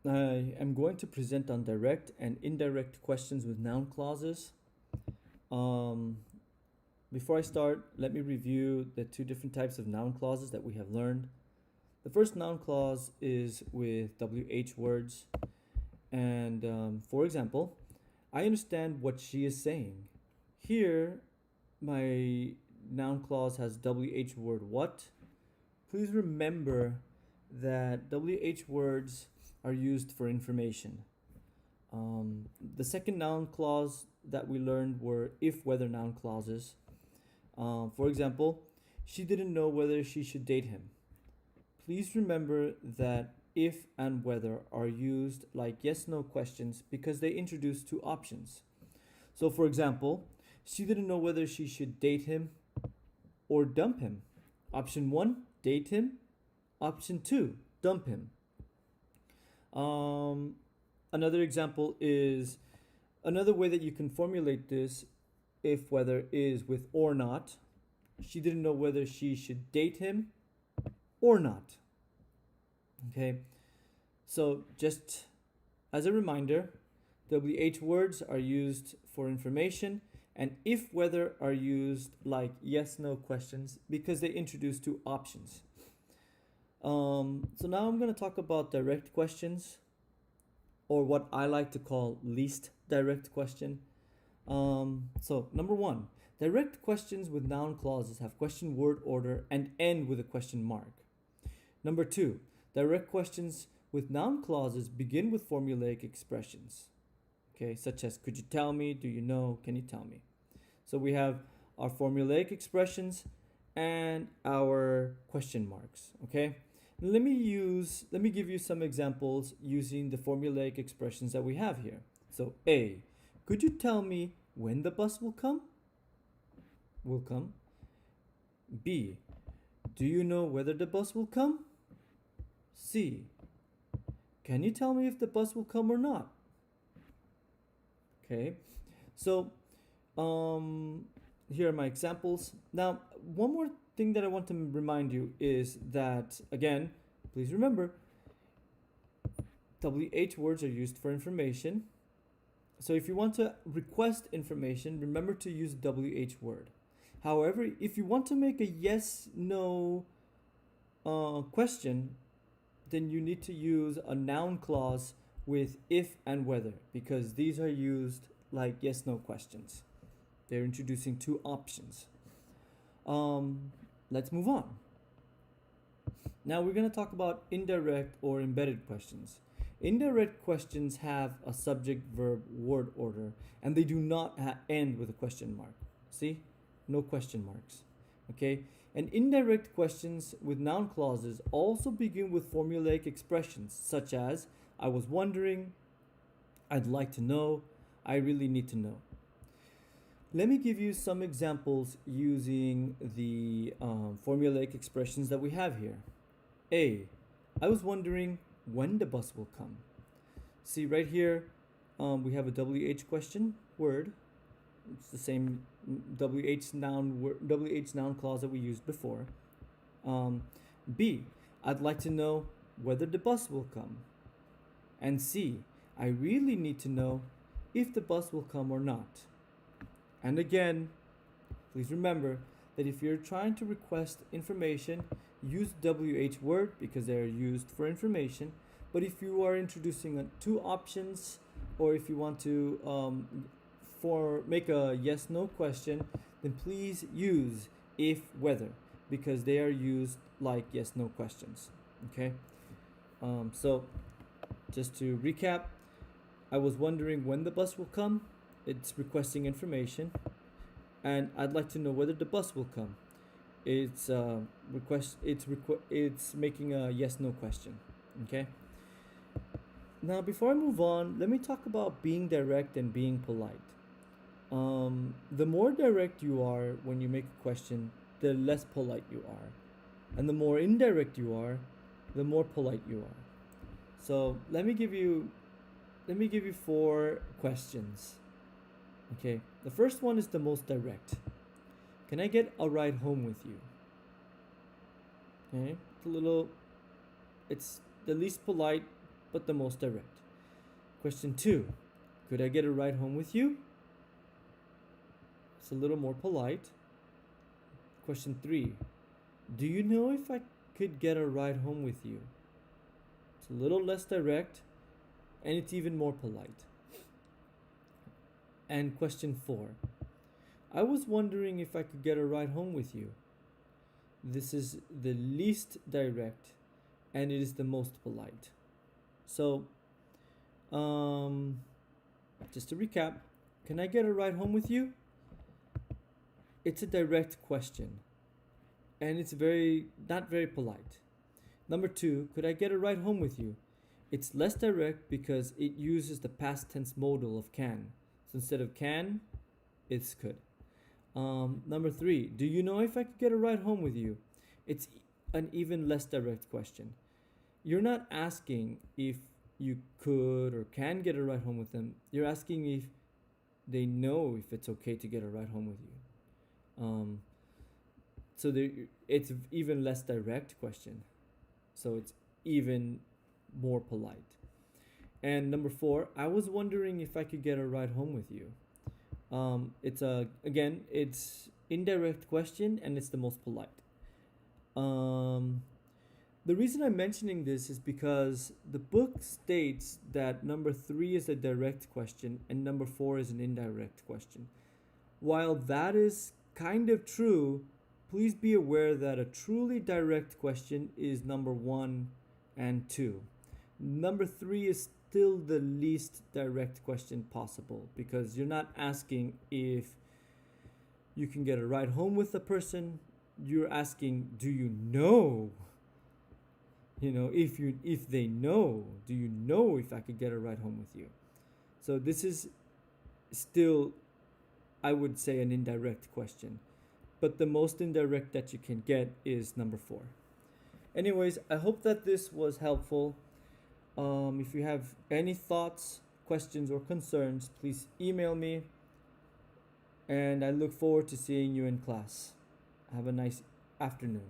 I am going to present on direct and indirect questions with noun clauses. Um, Before I start, let me review the two different types of noun clauses that we have learned. The first noun clause is with WH words. And for example, I understand what she is saying. Here, my noun clause has WH word what. Please remember that WH words are used for information. The second noun clause that we learned were if whether noun clauses. For example, she didn't know whether she should date him. Please remember that if and whether are used like yes no questions because they introduce two options. So, for example, she didn't know whether she should date him or dump him. Option 1, date him. Option 2, dump him. Um, Another example is another way that you can formulate this if whether is with or not. She didn't know whether she should date him or not. Okay, so just as a reminder, WH words are used for information, and if whether are used like yes no questions because they introduce two options. So now I'm going to talk about direct questions, or what I like to call least direct question. So number one, direct questions with noun clauses have question word order and end with a question mark. Number two, direct questions with noun clauses begin with formulaic expressions. Okay, such as could you tell me, do you know, can you tell me? So we have our formulaic expressions and our question marks. Okay, let me give you some examples using the formulaic expressions that we have here. So A, could you tell me when the bus will come? Will come. B, do you know whether the bus will come? C, can you tell me if the bus will come or not? Okay, so here are my examples. Now, one more thing that I want to remind you is that, again, please remember, WH words are used for information. So if you want to request information, remember to use WH word. However, if you want to make a yes no question, then you need to use a noun clause with if and whether, because these are used like yes no questions. They're introducing two options. Let's move on. Now we're going to talk about indirect or embedded questions. Indirect questions have a subject verb word order, and they do not end with a question mark. See? No question marks. Okay? And indirect questions with noun clauses also begin with formulaic expressions such as I was wondering, I'd like to know, I really need to know. Let me give you some examples using the formulaic expressions that we have here. A, I was wondering when the bus will come. See right here, we have a WH question word. It's the same WH noun clause that we used before. B, I'd like to know whether the bus will come. And C, I really need to know if the bus will come or not. And again, please remember that if you're trying to request information, use WH word because they are used for information. But if you are introducing two options, or if you want to make a yes no question, then please use if whether because they are used like yes no questions. Okay, so just to recap, I was wondering when the bus will come. It's requesting information, and I'd like to know whether the bus will come. It's it's making a yes no question. Okay. Now, before I move on, let me talk about being direct and being polite. The more direct you are when you make a question, the less polite you are, and the more indirect you are, the more polite you are. So let me give you four questions. Okay, the first one is the most direct. Can I get a ride home with you? Okay, it's the least polite but the most direct. Question 2. Could I get a ride home with you? It's a little more polite. Question 3. Do you know if I could get a ride home with you? It's a little less direct and it's even more polite. And question 4. I was wondering if I could get a ride home with you. This is the least direct and it is the most polite. So, just to recap, can I get a ride home with you? It's a direct question and it's not very polite. Number 2, could I get a ride home with you? It's less direct because it uses the past tense modal of can. So instead of can, it's could. Number 3, do you know if I could get a ride home with you? It's an even less direct question. You're not asking if you could or can get a ride home with them. You're asking if they know if it's okay to get a ride home with you. So it's even less direct question. So it's even more polite. And number 4, I was wondering if I could get a ride home with you. It's indirect question and it's the most polite. The reason I'm mentioning this is because the book states that number 3 is a direct question and number 4 is an indirect question. While that is kind of true, please be aware that a truly direct question is number 1 and 2. Number 3 is still the least direct question possible because you're not asking if you can get a ride home with the person. You're asking, do you know? If they know, do you know if I could get a ride home with you? So this is still, I would say, an indirect question. But the most indirect that you can get is number 4. Anyways, I hope that this was helpful. If you have any thoughts, questions, or concerns, please email me. And I look forward to seeing you in class. Have a nice afternoon.